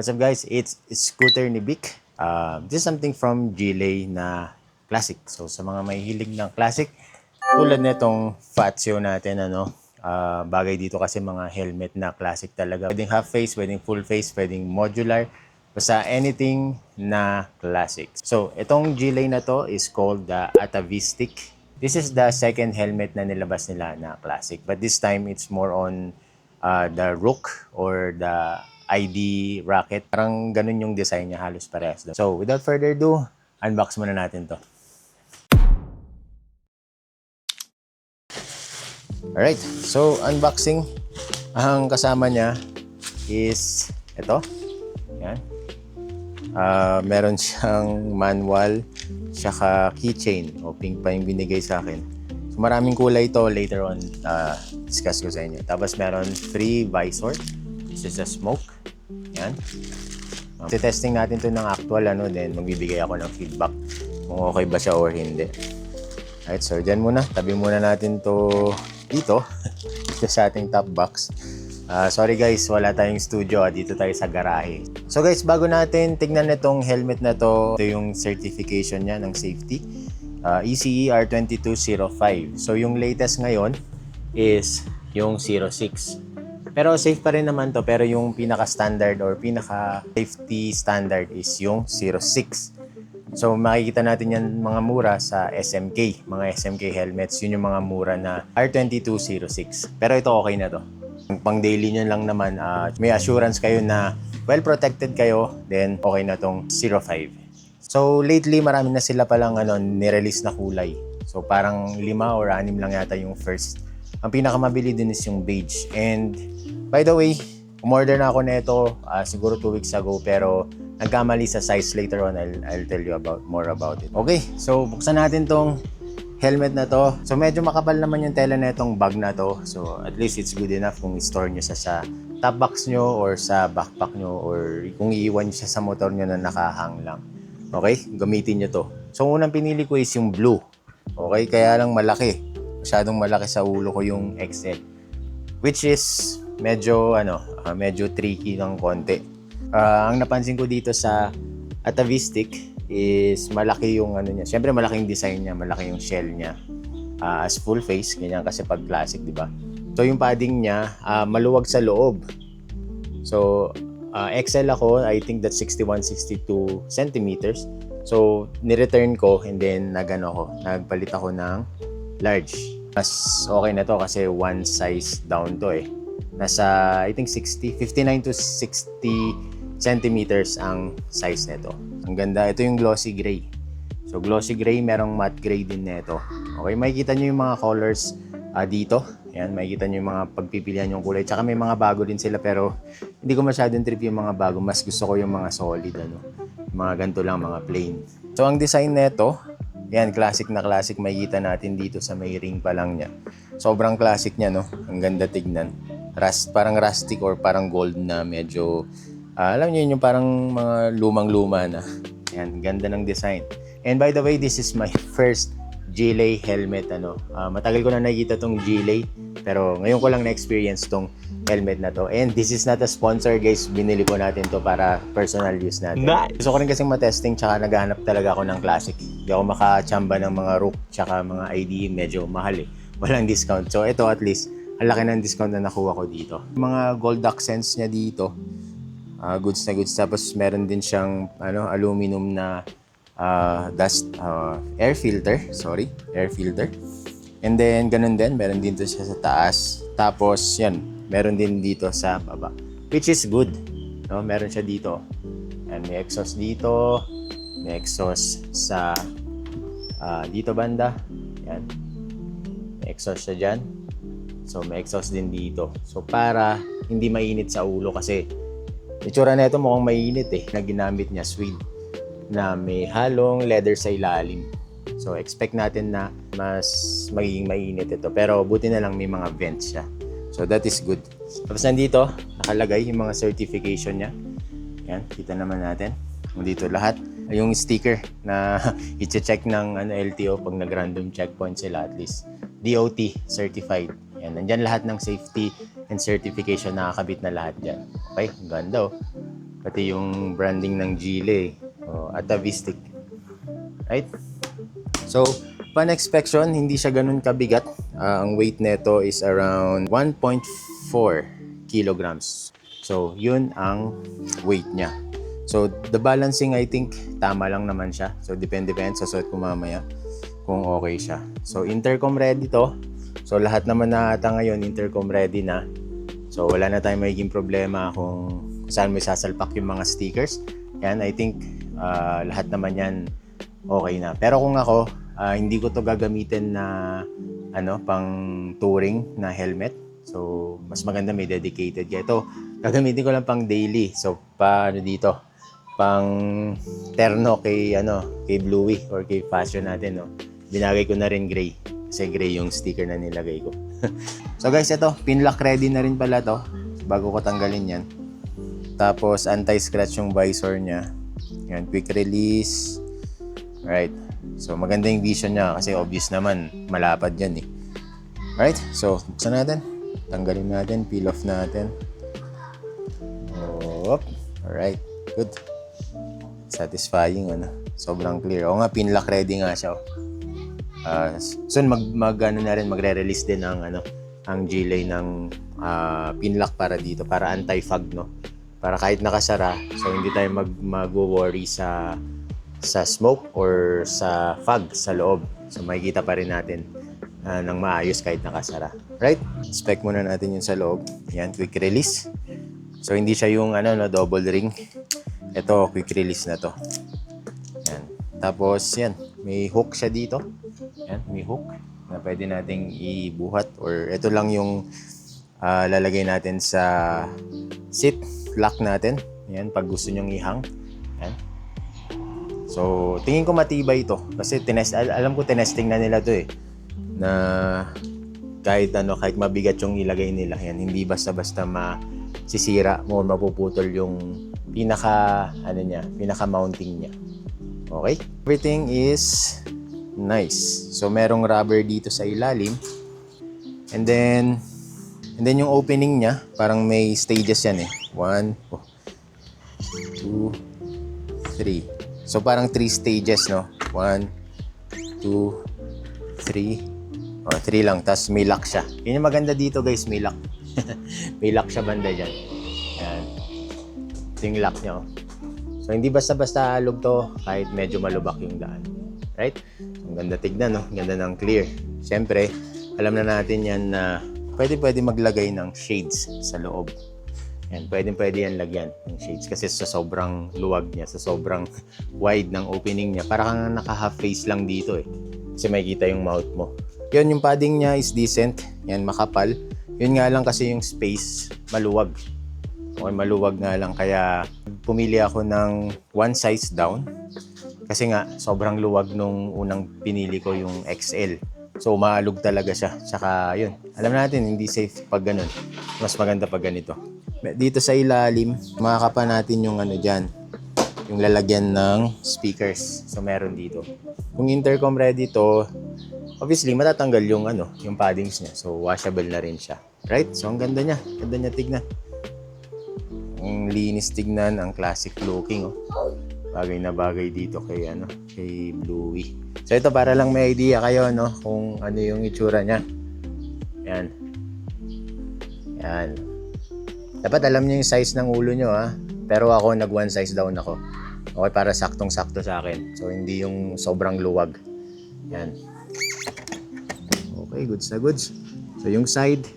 What's up guys? It's Scooter ni Vic. This is something from Gilay na classic. So sa mga may hilig ng classic, tulad nitong Fazio natin, bagay dito kasi mga helmet na classic talaga. Pwedeng half face, pwedeng full face, pwedeng modular, basta anything na classic. So itong Gilay na to is called the Atavistic. This is the second helmet na nilabas nila na classic. But this time it's more on the Rook or the ID Rocket. Parang ganun yung design niya, halos parehas doon. So, without further ado, unbox muna natin to. Alright, so unboxing. Ang kasama niya is ito. Yan. Meron siyang manual, saka keychain. O pink pa yung binigay sa akin. So, maraming kulay ito. Later on, discuss ko sa inyo. Tapos meron free visor. This is a smoke. Yan. Testing natin to ng actual, then magbibigay ako ng feedback kung okay ba siya or hindi. Alright, so dyan muna. Tabi muna natin to dito. Dito sa ating top box. Sorry guys, wala tayong studio. Dito tayo sa garahe. So guys, bago natin tignan itong helmet na to, ito yung certification niya ng safety. ECE R2205. So yung latest ngayon is yung 06. Pero safe pa rin naman to, pero yung pinaka-standard or pinaka-safety standard is yung 06. So makikita natin yan mga mura sa SMK, mga SMK helmets. Yun yung mga mura na R2206. Pero ito okay na to. Pang daily nyo lang naman, may assurance kayo na well protected kayo, then okay na tong 05. So lately marami na sila palang nirelease na kulay. So parang 5 or 6 lang yata yung first. Ang pinakamabili din is yung beige. And by the way, umorder na ako nito siguro 2 weeks ago, pero nagkamali sa size. Later on, I'll tell you more about it. Okay, so buksan natin tong helmet na to. So medyo makapal naman yung tela na itong bag na to. So at least it's good enough kung i-store nyo sa top box nyo or sa backpack nyo, or kung iiwan nyo siya sa motor nyo na nakahang lang. Okay, gamitin nyo to. So unang pinili ko is yung blue. Okay, kaya lang malaki. Masyadong malaki sa ulo ko yung XL. Which is medyo tricky ng konti. Ang napansin ko dito sa Atavistic is malaki yung niya. Siyempre malaking design niya, malaki yung shell niya. As full face, ganyan kasi pag classic, di ba? So yung padding niya, maluwag sa loob. So XL ako, I think that's 61-62 centimeters. So ni-return ko and then nagpalit ako ng large. Mas okay na to kasi one size down to eh. Nasa I think 59 to 60 centimeters ang size nito. Ang ganda. Ito yung glossy gray. So glossy gray, merong matte gray din nito. Okay, makikita nyo yung mga colors dito. Yan, makikita nyo yung mga pagpipilian yung kulay. Tsaka may mga bago din sila, pero hindi ko masyadong trip yung mga bago. Mas gusto ko yung mga solid, mga ganito lang, mga plain. So ang design nito, yan, classic na classic. Makikita natin dito sa may ring pa lang niya. Sobrang classic niya, no? Ang ganda tignan. Parang rustic or parang gold na medyo, alam niyo yung parang mga lumang-luma na. Yan, ganda ng design. And by the way, this is my first Gilay helmet. Matagal ko na nakikita tong Gilay, pero ngayon ko lang na-experience tong helmet na to. And this is not a sponsor guys, binili po natin to para personal use natin. Nice. Gusto ko rin kasing matesting, tsaka naghahanap talaga ako ng classic. Hindi ako makachamba ng mga Rook tsaka mga ID, medyo mahal eh. Walang discount. So ito at least, ang laki ng discount na nakuha ko dito. Mga gold accents niya dito, goods na goods. Tapos meron din siyang aluminum na air filter. And then ganun din, meron din to siya sa taas. Tapos yan, meron din dito sa baba, which is good, no? Meron siya dito. And may exhaust dito, may exhaust sa dito banda. Yan. May exhaust siya dyan. So may exhaust din dito. So para hindi mainit sa ulo, kasi itsura na ito mukhang mainit eh. Na ginamit niya suede na may halong leather sa ilalim. So expect natin na mas magiging mainit ito. Pero buti na lang may mga vents siya. So that is good. Tapos nandito, nakalagay yung mga certification niya. Yan, kita naman natin. Dito lahat. Yung sticker na i-check ng LTO pag nag-random checkpoint sila, at least DOT certified. Yan, nandyan lahat ng safety and certification, nakakabit na lahat dyan. Okay, ang ganda oh. Pati yung branding ng Gile at Avistic. Right? So, upon inspection, hindi siya ganun kabigat. Ang weight nito is around 1.4 kilograms. So, yun ang weight niya. So, the balancing, I think, tama lang naman siya. So, depende sa suot ko mamaya kung okay siya. So, intercom ready to. So, lahat naman na ata ngayon, intercom ready na. So, wala na tayong magiging problema kung saan mo sasalpak yung mga stickers. Yan, I think, lahat naman yan okay na. Pero kung ako, hindi ko to gagamitin na pang touring na helmet. So, mas maganda may dedicated. Kaya ito, gagamitin ko lang pang daily. So, dito, pang terno kay Bluey or kay Fashion natin, no. Binagay ko na rin gray kasi gray yung sticker na nilagay ko. So guys, ito, pin lock ready na rin pala to bago ko tanggalin yan. Tapos anti-scratch yung visor niya. Yan, quick release. Right. So maganda yung vision niya kasi obvious naman, malapad yan eh. Right? So, buksan natin. Tanggalin natin, peel off natin. Alright, good. Satisfying, sobrang clear. O nga, pin lock ready nga siya. Soon magre-release din ang Gile ng pin lock para dito, para anti-fog, no? Para kahit nakasara, so hindi tayo mag-worry sa smoke or sa fog sa loob. So makikita pa rin natin ng maayos kahit nakasara. Right? Inspect muna natin yung sa loob. Yan, quick release. So hindi siya yung double ring. Ito, quick release na to. Yan. Tapos yan, may hook siya dito. Yan, may hook na pwede nating ibuhat or ito lang yung lalagay natin sa seat lock natin. Yan, pag gusto nyong ihang. Yan. So, tingin ko matibay ito kasi alam ko tinesting na nila to eh. Na kahit mabigat yung ilagay nila. Yan, hindi basta-basta masisira mo, mapuputol yung pinaka mounting niya. Okay? Everything is nice. So merong rubber dito sa ilalim. And then yung opening niya, parang may stages yan eh. 1, 2, 3. So parang 3 stages, no? 1, 2, 3. 3 lang. Tapos may lock siya. Yun yung maganda dito, guys, may lock. May lock siya banda dyan. Yan. Ito yung lock niya. So hindi basta-basta halog to kahit medyo malubak yung daan. Right? Ang ganda tignan, no? Ang ganda ng clear. Siyempre, alam na natin yan na pwede maglagay ng shades sa loob. Yan, pwede yan lagyan ng shades kasi sa sobrang luwag niya, sa sobrang wide ng opening niya. Parang naka-half face lang dito eh. Kasi makikita yung mouth mo. Yun, yung padding niya is decent. Yan, makapal. Yun nga lang kasi yung space maluwag. Okay, maluwag nga lang. Kaya pumili ako ng one size down. Kasi nga, sobrang luwag nung unang pinili ko yung XL. So, maalog talaga siya. Tsaka, yun. Alam natin, hindi safe pag ganun. Mas maganda pag ganito. Dito sa ilalim, makakapa natin yung dyan. Yung lalagyan ng speakers. So, meron dito. Kung intercom ready to, obviously, matatanggal yung yung paddings niya. So, washable na rin siya. Right? So, ang ganda niya. Ganda niya tignan. Ang linis tignan, ang classic looking, oh. Bagay na bagay dito kay Bluey. So ito para lang may idea kayo, no, kung ano yung itsura niya. Yan. Yan. Dapat alam niyo yung size ng ulo niyo, ha. Pero ako nag one size down ako. Okay, para saktong-sakto sa akin. So hindi yung sobrang luwag. Yan. Okay, goods na goods. So yung side,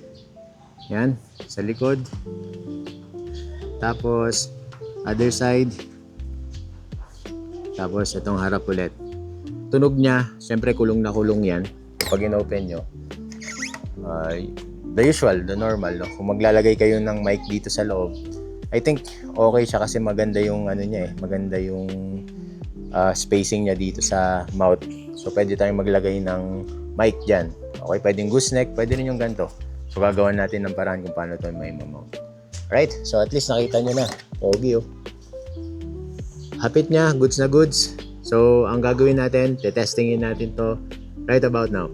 yan, sa likod. Tapos, other side. Tapos, itong harap ulit. Tunog niya, syempre kulong na kulong yan. Pag in-open nyo, the usual, the normal, no? Kung maglalagay kayo ng mic dito sa loob, I think okay siya kasi maganda yung niya eh. Maganda yung spacing niya dito sa mouth. So, pwede tayong maglagay ng mic dyan. Okay, pwedeng gooseneck, pwede rin yung ganito. So, gagawan natin ng paraan kung paano ito may mamount. Right? So at least nakita nyo na. Pogi, oh. Hapit niya, goods na goods. So ang gagawin natin, tetestingin natin to right about now.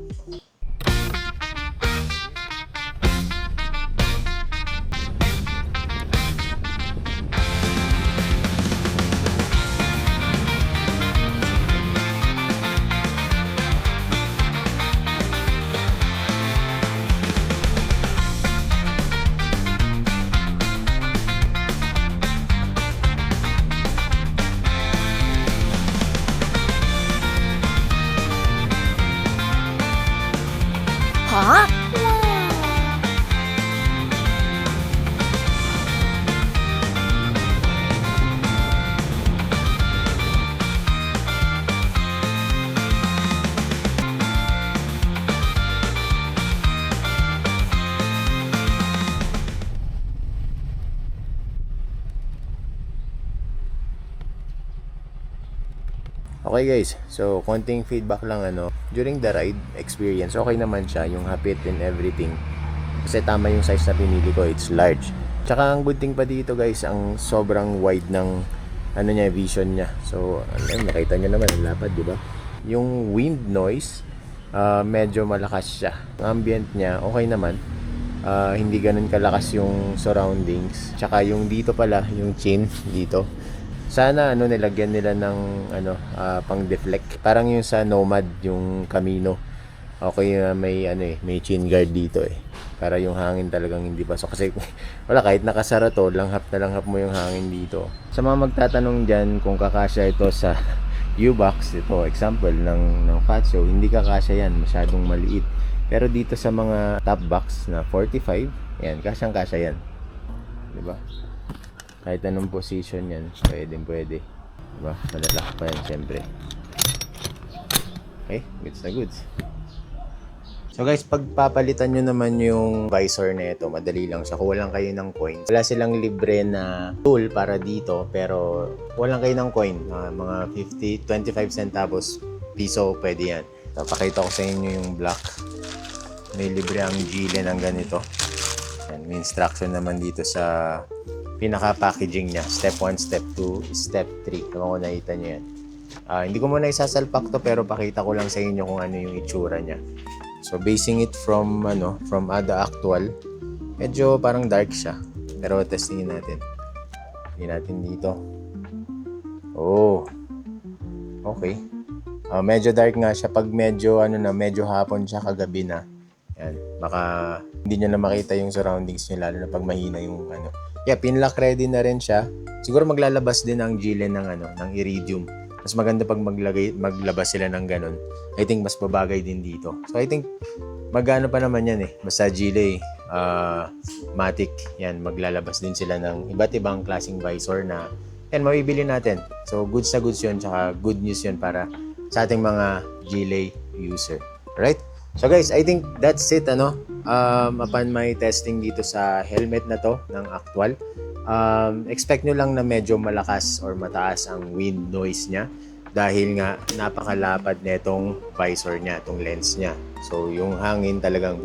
Okay guys, so konting feedback lang during the ride experience, okay naman siya, yung hapit and everything. Kasi tama yung size na pinili ko, it's large. Tsaka ang good thing pa dito guys, ang sobrang wide ng niya, vision niya. So, nakita nyo naman, ang lapad, di ba? Yung wind noise, medyo malakas siya. Ang ambient niya, okay naman. Hindi ganun kalakas yung surroundings. Tsaka yung dito pala, yung chin dito. Sana nilagyan nila ng pang deflect. Parang yung sa Nomad, yung Camino. Okay, may chin guard dito para yung hangin talagang hindi pasok kasi wala, kahit nakasara to, langhap na langhap mo yung hangin dito. Sa mga magtatanong diyan kung kakasya ito sa U-Box, ito example ng Fatso, hindi kakasya yan, masyadong maliit. Pero dito sa mga top box na 45, yan, kasyang-kasya yan. 'Di ba? Kahit anong position yan, pwede. Diba? Malalaki pa yan, syempre. Okay, goods na goods. So guys, pagpapalitan nyo naman yung visor na ito, madali lang siya. Kuha lang kayo ng coins. Wala silang libre na tool para dito, pero kuha lang kayo ng coin. Mga 50, 25 centavos, piso, pwede yan. So, pakita ko sa inyo yung block. May libre ang Gile ng ganito. Yan, may instruction naman dito sa pinaka-packaging niya. Step 1, Step 2, Step 3. Kung nakita nyo yan. Hindi ko muna isasalpak to, pero pakita ko lang sa inyo kung ano yung itsura niya. So, basing it from Ada Actual, medyo parang dark siya. Pero testingin natin. Tingin natin dito. Oh. Okay. Medyo dark nga siya. Pag medyo, medyo hapon siya, kagabi na. Yan. Baka hindi nyo na makita yung surroundings nyo, lalo na pag mahina yung Yeah, pinlock ready na rin siya. Siguro maglalabas din ang Gile ng Iridium. Mas maganda pag maglabas sila ng ganun. I think mas babagay din dito. So I think magano pa naman yan Basta Gile, Matic, yan, maglalabas din sila ng iba't ibang klaseng visor na yan, mabibili natin. So goods na goods yun, tsaka good news yun para sa ating mga Gile user. Alright? So guys, I think that's it upon my testing dito sa helmet na to ng Actual. Expect nyo lang na medyo malakas or mataas ang wind noise niya dahil nga napakalapad netong visor niya, itong lens niya. So yung hangin talagang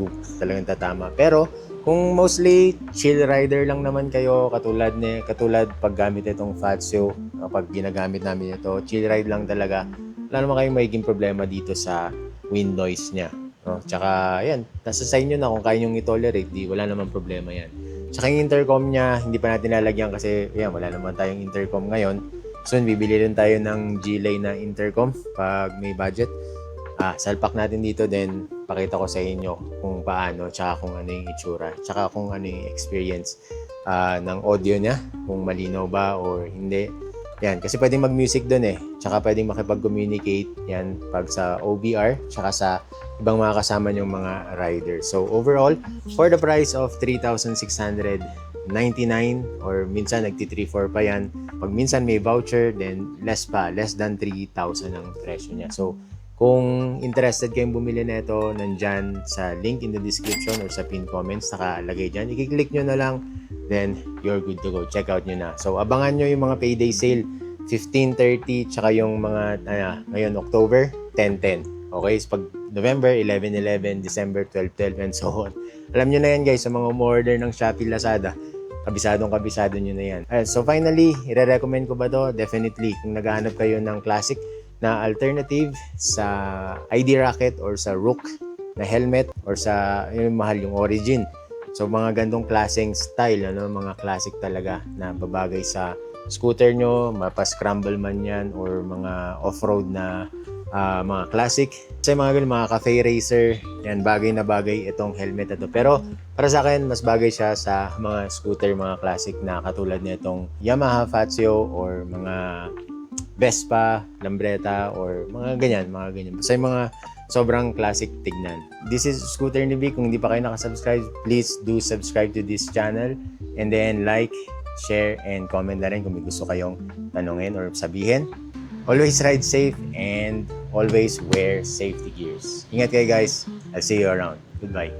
tatama. Pero kung mostly chill rider lang naman kayo, katulad pag gamit itong Fatso, pag ginagamit namin ito, chill ride lang talaga. Wala naman kayong magiging problema dito sa wind noise niya. Tsaka yan, nasa sa inyo na kung kaya nyo i-tolerate, wala naman problema yan. Tsaka yung intercom niya, hindi pa natin lalagyan kasi yan, wala naman tayong intercom ngayon. Soon, bibili rin tayo ng Gile na intercom pag may budget. Salpak natin dito, then pakita ko sa inyo kung paano, tsaka kung ano yung itsura, tsaka kung ano yung experience ng audio niya, kung malinaw ba or hindi. Yan, kasi pwedeng mag-music doon tsaka pwedeng makipag-communicate yan pag sa OBR, tsaka sa ibang mga kasama niyong mga riders. So overall, for the price of 3,699 or minsan nagti-3,400 pa yan. Pag minsan may voucher, then less than 3,000 ang presyo niya. So kung interested kayong bumili nito, nandyan sa link in the description or sa pin comments, nakalagay dyan. I-click nyo na lang, then you're good to go. Check out nyo na. So abangan nyo yung mga payday sale, 15/30, tsaka yung mga, ngayon October, 10/10. Okay, so pag November, 11/11, December, 12/12, and so on. Alam nyo na yan guys, sa mga umorder ng Shopee, Lazada, kabisado nyo na yan. So finally, i-recommend ko ba to? Definitely, kung naghahanap kayo ng classic na alternative sa ID Rocket or sa Rook na helmet or sa yung mahal yung Origin. So mga gandong klaseng style, mga classic talaga na babagay sa scooter nyo, mapa-scramble man yan or mga off-road na mga classic. Sa mga ganun, mga cafe racer, yan, bagay na bagay itong helmet na to. Pero para sa akin, mas bagay siya sa mga scooter, mga classic na katulad nitong Yamaha Fatso or mga Vespa, Lambretta, or mga ganyan. Basta yung mga sobrang classic tignan. This is Scooter ni B. Kung hindi pa kayo nakasubscribe, please do subscribe to this channel. And then like, share, and comment na rin kung may gusto kayong tanungin or sabihin. Always ride safe and always wear safety gears. Ingat kayo guys. I'll see you around. Goodbye.